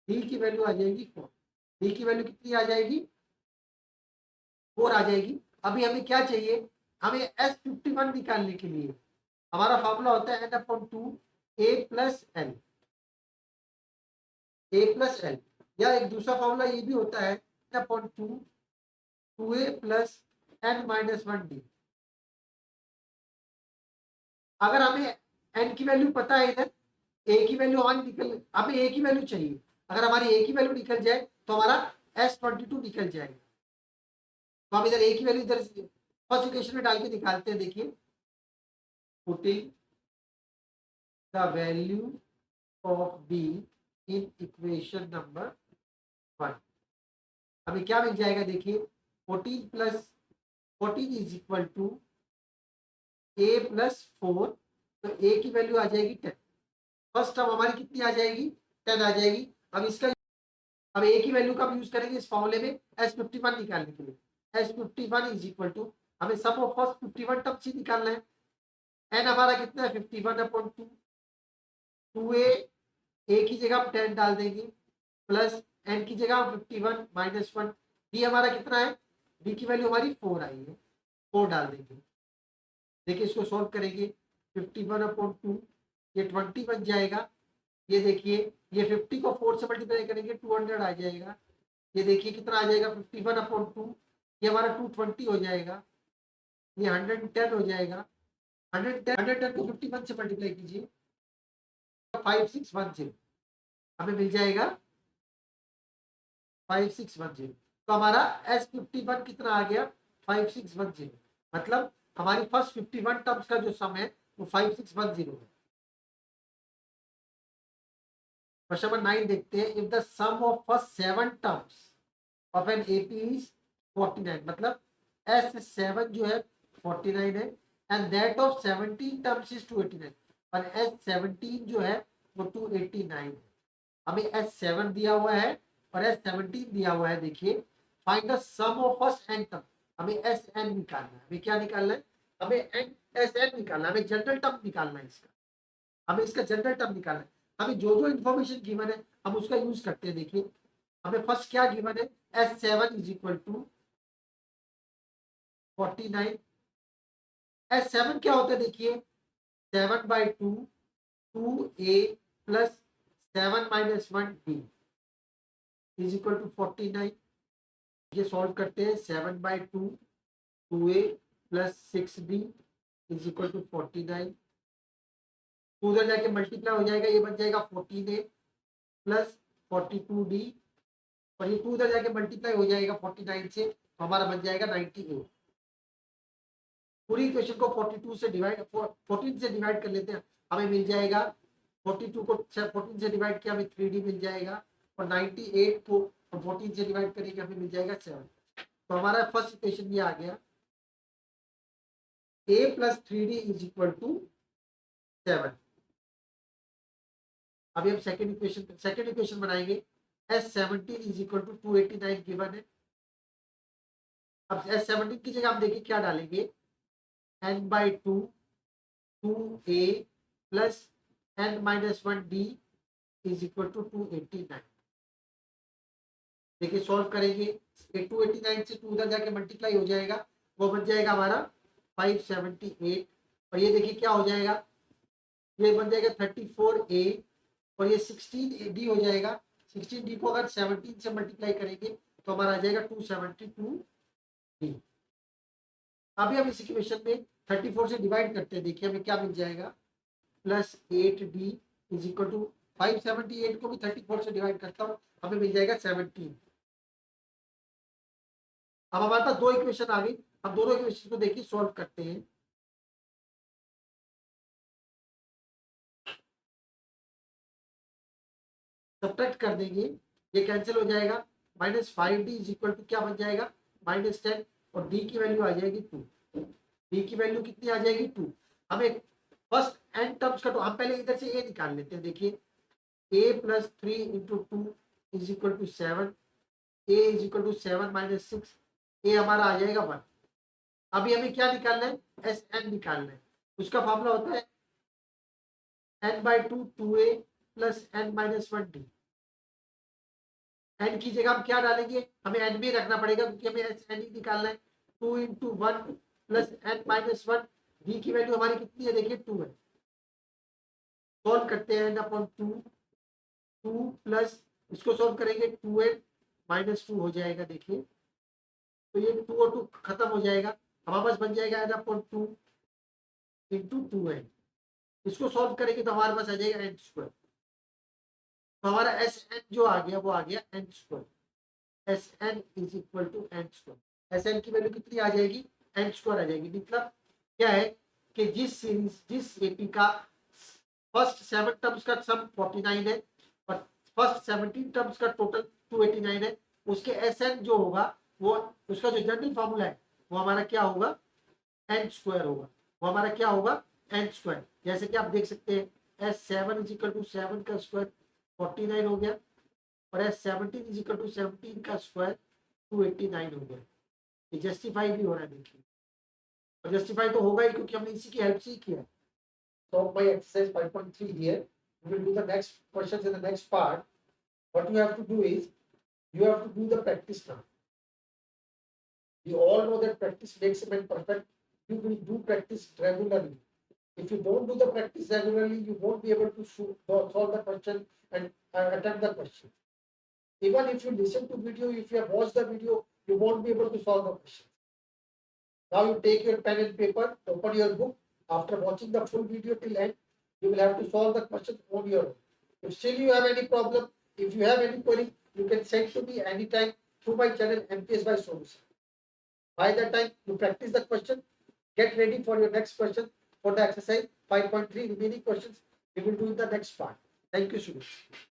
S1: D की वैल्यू आ जाएगी 4। डी की वैल्यू कितनी आ जाएगी 4 आ जाएगी। अभी हमें क्या चाहिए, हमें S51 निकालने के लिए हमारा फॉर्मूला होता है n/2 a plus L. A plus L, या एक दूसरा फॉर्मूला ये भी होता है n/2 2a प्लस n-1d। अगर हमें n की वैल्यू पता है, इधर a की वैल्यू हमारी निकल, हमें a की वैल्यू चाहिए। अगर हमारी a की वैल्यू निकल जाए तो हमारा S22 निकल जाएगा। तो हम इधर a की वैल्यू इधर फर्स्ट इक्वेशन में डाल के निकालते हैं। देखिए putting the value of b in equation number 1, हमें क्या मिल जाएगा देखिए 14 plus 14 is equal to a plus 4। तो a की वैल्यू आ जाएगी 10। फर्स्ट टर्म हमारी कितनी आ जाएगी 10 आ जाएगी। अब इसका अब a की वैल्यू का यूज करेंगे इस फॉर्मूले में S51 निकालने के लिए। S51 इज इक्वल टू, हमें सम ऑफ फर्स्ट 51 टर्म्स ही निकालना है। n हमारा कितना है 51/2, 2a, a की जगह हम 10 डाल देंगे, प्लस n की जगह हम 51 -1। d हमारा कितना है, d की वैल्यू हमारी 4 आई है, 4 डाल देंगे। देखिए इसको सॉल्व करेंगे 51/2, ये 20 बन जाएगा। ये देखिए ये 50 को 4 से मल्टीप्लाई करेंगे 200 आ जाएगा। ये देखिए कितना आ जाएगा 51/2, ये हमारा 220 हो जाएगा। ये 110 हो जाएगा। 110 को 51 से मल्टीप्लाई कीजिए 5610, हमें मिल जाएगा 5610। तो हमारा S51 कितना आ गया 5610। मतलब हमारी फर्स्ट 51 टर्म्स का जो सम है वो 5610 है। क्वेश्चन नंबर 9 देखते हैं। If the sum of first 7 terms of an AP is 49, मतलब S7 जो है 49 है, and that of 17 terms is 289, और S17 जो है वो 289 है। हमें S7 दिया हुआ है और S17 दिया हुआ है। देखिए find the sum of first n term, हमें Sn निकालना है। हमें क्या निकालना है, हमें Sn निकालना है, हमें जनरल टर्म निकालना है इसका, हमें इसका जनरल टर्म निकालना है। हमें जो जो इन्फॉर्मेशन गिवन है हम उसका यूज करते हैं। देखिए हमें फर्स्ट क्या गिवन है, S7 is equal to 49। S7 क्या होता है देखिए 7/2 2a plus 7-1d is equal to 49। ये सॉल्व करते हैं 7/2 2a plus 6d is equal to 49। उधर जाके मल्टीप्लाई हो जाएगा, ये बन जाएगा 14a प्लस 42d, और ये 2 उधर जाके मल्टीप्लाई हो जाएगा 49 से, तो हमारा बन जाएगा 98। पूरी इक्वेशन को 42 से डिवाइड 14 से डिवाइड कर लेते हैं, हमें मिल जाएगा 42 को 14 से डिवाइड किया हमें 3d मिल जाएगा, और 98 को 14 से डिवाइड करेंगे हमें मिल जाएगा 7। तो हमारा फर्स्ट इक्वेशन ये आ गया, a plus 3d is equal to 7। अभी हम सेकेंड इक्वेशन बनाएंगे, S17 is equal to 289 given है। अब S17 की जगह हम देखिए क्या डालेंगे, n/2 2a plus n-1d is equal to 289। देखिए सॉल्व करेंगे, 289 से 2 उधर जाके मल्टीप्लाई हो जाएगा, वो बन जाएगा हमारा 578, और ये देखिए क्या हो जाएगा, ये बन जाएगा 34a, और ये 16d हो जाएगा। 16d को अगर 17 से मल्टीप्लाई करेंगे तो हमारा आ जाएगा 272d। अभी हम इस इक्वेशन में 34 से डिवाइड करते हैं, देखिए हमें क्या मिल जाएगा, plus 8d is equal to 578 को भी 34 से डिवाइड करता हूँ, हमें मिल जाएगा 17। अब हमारे पास दो इक्वेशन आ गई, अब दोनों इक्वेशन को देखिए सॉल्व करते हैं। सब्ट्रैक्ट कर देंगे, ये कैंसिल हो जाएगा, -5d इज इक्वल टू क्या बन जाएगा, -10, और d की वैल्यू आ जाएगी 2। d की वैल्यू कितनी आ जाएगी 2। हमें फर्स्ट एन टर्म्स का, तो हम पहले इधर से a निकाल लेते हैं। देखिए a plus 3 into 2 is equal to 7, a is equal to 7 minus 6, a हमारा आ जाएगा 1। अभी हमें क्या निकालना है, एस एन निकालना है। उसका फॉर्मूला होता है n/2 2a plus n-1d। n की जगह हम क्या डालेंगे, हमें n भी रखना पड़ेगा क्योंकि हमें एस एन ही निकालना है। 2 इंटू 1 प्लस n-1, d की वैल्यू हमारी कितनी है, देखिए 2 है। सॉल्व करते हैं, n/2 2 प्लस इसको सॉल्व करेंगे 2n माइनस 2 हो जाएगा। देखिए तो ये 2 और 2 खत्म हो जाएगा, हमारे पास बन जाएगा n/2 इंटू 2n। इसको सॉल्व करेंगे तो हमारे पास आ जाएगा n²। तो हमारा एस एन जो आ गया वो आ गया n²। S N is equal to n²। S N की वैल्यू कितनी आ जाएगी, n² आ जाएगी। मतलब क्या है कि जिस एपी का फर्स्ट 7 टर्म्स का सम 49 है और फर्स्ट 17 टर्म्स का टोटल 289 है, उसके एस एन जो होगा वो उसका जो जनरल फॉर्मूला है वो हमारा क्या होगा, n² होगा। वो हमारा क्या होगा, n²। जैसे कि आप देख सकते हैं S7 इज इक्वल टू 7 का स्क्वायर 49 हो गया, और S17 इज इक्वल टू 17 का स्क्वायर 289 हो गया। ये जस्टिफाई भी हो रहा है, देखिए, और जस्टिफाई तो होगा ही क्योंकि हमने इसी की हेल्प से ही किया है। So by exercise 5.3 here, we will do the next questions in the next part. What you have to do is, you have to do the practice now. You all know that practice makes a man perfect. You will do practice regularly. If you don't do the practice regularly, you won't be able to solve the question and attempt the question. Even if you listen to video, if you have watched the video, you won't be able to solve the question. Now you take your pen and paper, open your book. After watching the full video till end, you will have to solve the question on your own. If still you have any problem, if you have any query, you can send to me anytime through my channel MPS by Solution. By that time, you practice the question, get ready for your next question for the exercise 5.3 remaining questions we will do in the next part. Thank you, students.